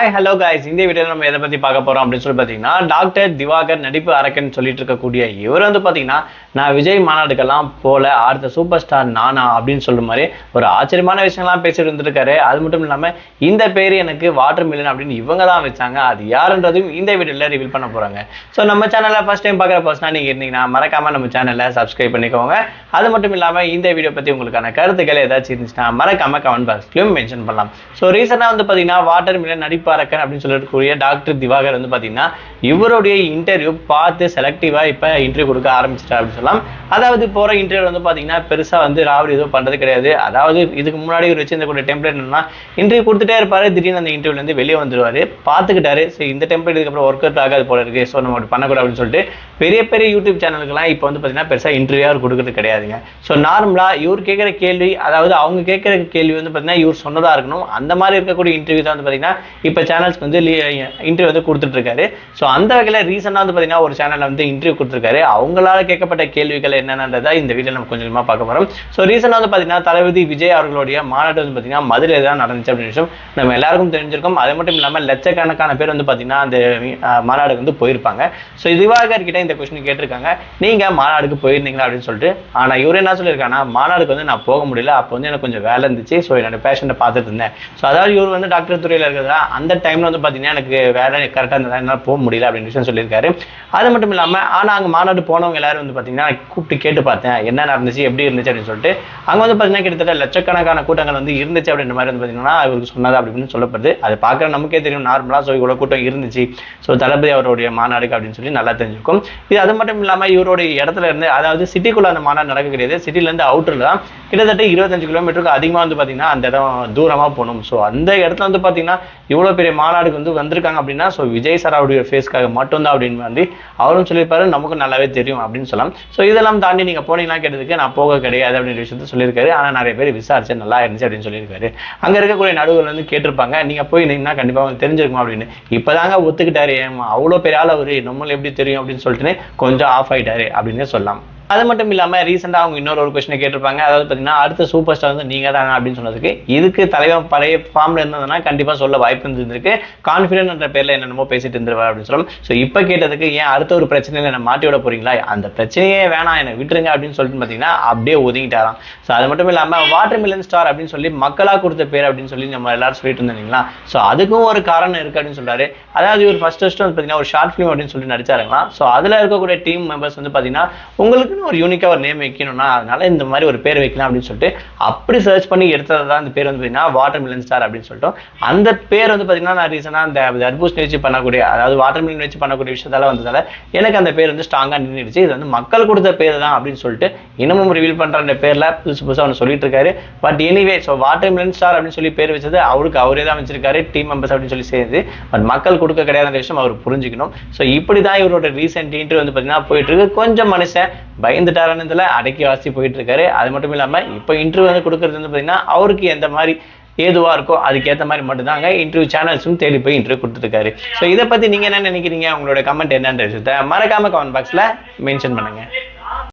Hi hello guys, இந்த வீடியோவில் நம்ம எதை பற்றி பார்க்க போகிறோம் அப்படின்னு சொல்லி பார்த்தீங்கன்னா, டாக்டர் திவாகர் நடிப்பு அரக்கன் சொல்லிட்டு இருக்கக்கூடிய இவர் பார்த்தீங்கன்னா, நான் விஜய் மாநாடுக்கெல்லாம் போல அடுத்த சூப்பர் ஸ்டார் நானா அப்படின்னு சொல்ற மாதிரி ஒரு ஆச்சரியமான விஷயங்கள்லாம் பேசிட்டு இருந்திருக்காரு. அது மட்டும் இல்லாமல் இந்த பேர் எனக்கு வாட்டர் மில்லன் அப்படின்னு இவங்க தான் வச்சாங்க. அது யாருன்றதும் இந்த வீடியோவில் ரிவீல் பண்ண போகிறாங்க. ஸோ நம்ம சேனலில் ஃபர்ஸ்ட் டைம் பார்க்குற பர்சனாக நீங்கள் இருந்தீங்கன்னா மறக்காமல் நம்ம சேனலில் சப்ஸ்கிரைப் பண்ணிக்கோங்க. அது மட்டும் இல்லாமல் இந்த வீடியோ பற்றி உங்களுக்கான கருத்துக்கள் ஏதாச்சும் இருந்துச்சுன்னா மறக்காமல் கமெண்ட் பாக்ஸ்லையும் மென்ஷன் பண்ணலாம். ஸோ ரீசெண்டாக பார்த்தீங்கன்னா வாட்டர் மில்லன் நடிப்பாரக்கன் அப்படின்னு சொல்லக்கூடிய டாக்டர் திவாகர் பார்த்தீங்கன்னா இவருடைய இன்டர்வியூ பார்த்து செலக்டிவா இப்ப இன்டர்வியூ கொடுக்க ஆரம்பிச்சிட்டார் அப்படின்னு சொல்லலாம். அதாவது போற இன்டர்வியூ பார்த்தீங்கன்னா பெருசா ராவடி எதுவும் பண்றது கிடையாது. அதாவது இதுக்கு முன்னாடி இவர் வச்சிருந்த டெம்ப்ளேட் என்னன்னா, இன்டர்வியூ கொடுத்துட்டே இருப்பாரு, திடீர்னு அந்த இன்டர்வியூல இருந்து வெளியே வந்துருவாரு. பார்த்துக்கிட்டாரு, சரி இந்த டெம்ப்ளேட் இதுக்கப்புறம் ஒர்க் அவுட் ஆகாது போல இருக்கு, ஸோ நம்ம பண்ணக்கூடாது அப்படின்னு சொல்லிட்டு பெரிய பெரிய யூடியூப் சேனலுக்குலாம் இப்போ பார்த்தீங்கன்னா பெருசா இன்டர்வியூ அவர் கொடுக்கறது கிடையாதுங்க. ஸோ நார்மலா இவர் கேட்கிற கேள்வி, அதாவது அவங்க கேட்கிற கேள்வி பார்த்தீங்கன்னா இவர் சொன்னதா இருக்கணும். அந்த மாதிரி இருக்கக்கூடிய இன்டர்வியூ தான் பார்த்தீங்கன்னா இப்போ சேனல்ஸ் இன்டர்வியூ கொடுத்துட்டு இருக்காரு. ஸோ அந்த வகையில் ரீசெண்டாக பார்த்தீங்கன்னா ஒரு சேனல்ல இன்டர்வியூ கொடுத்துருக்காரு. அவங்களால கேட்கப்பட்ட கேள்விகள் என்னென்னதை இந்த வீடியோ நம்ம கொஞ்சமா பார்க்க போறோம். ஸோ ரீசெண்டாக பார்த்தீங்கன்னா தளபதி விஜய் அவர்களுடைய மாநாடு பார்த்தீங்கன்னா மதுரையில் தான் நடந்துச்சு அப்படின்னு விஷயம் நம்ம எல்லாருக்கும் தெரிஞ்சிருக்கும். அது மட்டும் இல்லாமல் லட்சக்கணக்கான பேர் பார்த்தீங்கன்னா அந்த மாநாடுக்கு போயிருப்பாங்க. ஸோ திவாகர் கிட்ட இந்த கொஸ்டின் கேட்டிருக்காங்க, நீங்க மாநாடுக்கு போயிருந்தீங்களா அப்படின்னு சொல்லிட்டு. ஆனா இவர் என்ன சொல்லியிருக்காங்கன்னா, மாநாடுக்கு நான் போக முடியல, அப்போ எனக்கு கொஞ்சம் வேலை இருந்துச்சு, ஸோ என்னோட பேஷண்ட்டை பார்த்துட்டு இருந்தேன். ஸோ அதாவது இவர் டாக்டர் துறையில் இருக்கிறதா அந்த டைம்ல பார்த்தீங்கன்னா எனக்கு வேலை கரெக்டாக இருந்ததா, என்னால் போக முடியல அப்படின்னு விஷயம் சொல்லியிருக்காரு. அது மட்டும் இல்லாமல் ஆனால் அங்கே மாநாடு போனவங்க எல்லாரும் பார்த்தீங்கன்னா கூப்பிட்டு கேட்டு பார்த்தேன் என்ன நடந்துச்சு எப்படி இருந்துச்சு அப்படின்னு சொல்லிட்டு. அங்கே பார்த்தீங்கன்னா கிட்டத்தட்ட லட்சக்கணக்கான கூட்டங்கள் இருந்துச்சு அப்படின்ற மாதிரி பார்த்தீங்கன்னா அவருக்கு சொன்னது அப்படின்னு சொல்லப்படுது. அது பார்க்குற நமக்கே தெரியும் நார்மலாக. ஸோ இவ்வளோ கூட்டம் இருந்துச்சு, ஸோ தளபதி அவருடைய மாநாடுக்கு அப்படின்னு சொல்லி நல்லா தெரிஞ்சிருக்கும். இது அது மட்டும் இல்லாமல் இவருடைய இடத்துல இருந்து, அதாவது சிட்டிக்குள்ள அந்த மாநாடு நடக்க கிடையாது, சிட்டிலேருந்து அவுட்டரில் தான் கிட்டத்தட்ட 25 கிலோமீட்டருக்கு அதிகமாக பார்த்தீங்கன்னா அந்த இடம் தூரமாக போகணும். ஸோ அந்த இடத்துல பார்த்தீங்கன்னா இவ்வளோ பெரிய மாநாடுக்கு வந்திருக்காங்க அப்படின்னா, ஸோ விஜய் சாராவுடைய ஃபேஸ்க்காக மட்டும்தான் அப்படின்னு அவரும் சொல்லியிருப்பாரு, நமக்கு நல்லாவே தெரியும் அப்படின்னு சொல்லலாம். ஸோ இதெல்லாம் தாண்டி நீங்க போனீங்கன்னா கேட்டதுக்கு நான் போக கிடையாது அப்படின்ற விஷயத்த சொல்லியிருக்காரு. ஆனால் நிறைய பேர் விசாரிச்சு நல்லா இருந்துச்சு அப்படின்னு சொல்லியிருக்காரு. அங்க இருக்கக்கூடிய நடுவில் கேட்டிருப்பாங்க, நீங்க போயிருந்தீங்கன்னா கண்டிப்பா அவங்க தெரிஞ்சிருக்குமா அப்படின்னு. இப்பதாங்க ஒத்துக்கிட்டாரு, அவ்வளோ பெரிய ஆள் அவரு, நம்மளும் எப்படி தெரியும் அப்படின்னு சொல்லிட்டு கொஞ்சம் ஆஃப் ஆயிட்டாரு அப்படின்னு சொல்லலாம். அது மட்டும் இல்லாமல் ரீசெண்டாக அவங்க இன்னொரு கொஸ்டினை கேட்டிருப்பாங்க, அதாவது பார்த்தீங்கன்னா அடுத்த சூப்பர் ஸ்டார் நீங்க தானே அப்படின்னு சொன்னதுக்கு, இதுக்கு தலைவர் பழைய ஃபார்ம்ல இருந்ததுன்னா கண்டிப்பாக சொல்ல வாய்ப்பு இருந்திருக்கு. கான்ஃபிடென்ட் என்ற பேர்ல என்னென்னமோ பேசிட்டு இருந்துருவார் அப்படின்னு சொல்லலாம். ஸோ இப்போ கேட்டதுக்கு, ஏன் அடுத்த ஒரு பிரச்சனையில என்ன மாட்டி விட போறீங்களா, அந்த பிரச்சனையே வேணாம் என்னை விட்டுருங்க அப்படின்னு சொல்லிட்டு பார்த்தீங்கன்னா அப்படியே ஒதுங்கிட்டாராம். ஸோ அது மட்டும் இல்லாமல் வாட்டர் மில்லன் ஸ்டார் அப்படின்னு சொல்லி மக்களாக கொடுத்த பேர் அப்படின்னு சொல்லி நம்ம எல்லாரும் சொல்லிட்டு இருந்தீங்களா. ஸோ அதுக்கும் ஒரு காரணம் இருக்கு அப்படின்னு சொல்றாரு. அதாவது இவர் ஃபர்ஸ்ட் பார்த்தீங்கன்னா ஒரு ஷார்ட் ஃபிலிம் அப்படின்னு சொல்லி நடிச்சாருங்களா. ஸோ அதில் இருக்கக்கூடிய டீம் மெம்பர்ஸ் பார்த்தீங்கன்னா உங்களுக்கு ஒரு யூனிக்கா ஒரு நேம் வைக்கணும்னா அதனால இந்த மாதிரி ஒரு பேர் வைக்கலாம் அப்படின்னு சொல்லிட்டு அப்படி சர்ச் பண்ணி எடுத்ததான் இந்த பேர் பார்த்தீங்கன்னா வாட்டர் மில்லன் ஸ்டார் அப்படின்னு சொல்லிட்டு. அந்த பேர் பார்த்தீங்கன்னா நான் ரீசனா அந்த தர்பூசணி வச்சு பண்ணக்கூடிய, அதாவது வாட்டர் மில்லன் வச்சு பண்ணக்கூடிய விஷயத்தால வந்ததால எனக்கு அந்த பேர் ஸ்ட்ராங்கா நின்றுடுச்சு. இது மக்கள் கொடுத்த பேர் தான் அப்படின்னு சொல்லிட்டு இன்னமும் ரிவீல் பண்ற அந்த பேர்ல புதுசு புதுசாக அவனு சொல்லிட்டு இருக்காரு. But anyway, so water melon star அப்படின்னு சொல்லி பேர் வச்சது அவருக்கு அவரே தான் வச்சிருக்காரு, டீம் மெம்பர்ஸ் அப்படின்னு சொல்லி சேர்ந்து. பட் மக்கள் கொடுக்க கிடையாத விஷயம் அவர் புரிஞ்சுக்கணும். ஸோ இப்படிதான் இவரோட ரீசெண்ட் இன்டர்வியூ பார்த்தீங்கன்னா போயிட்டு இருக்கு. கொஞ்சம் மனுஷன் பயந்துட்டாரதுல அடக்கி வாசி போயிட்டு இருக்காரு. அது மட்டும் இல்லாம இப்ப இன்டர்வியூ கொடுக்கறது பாத்தீங்கன்னா அவருக்கு எந்த மாதிரி ஏதுவா இருக்கோ அதுக்கேற்ற மாதிரி மட்டும்தாங்க இன்டர்வியூ சேனல்ஸும் தேடி போய் இன்டர்வியூ கொடுத்துருக்காரு. ஸோ இதை பத்தி நீங்க என்ன நினைக்கிறீங்க, உங்களோட கமெண்ட் என்னன்ற விஷயத்த மறக்காம கமெண்ட் பாக்ஸ்ல மென்ஷன் பண்ணுங்க.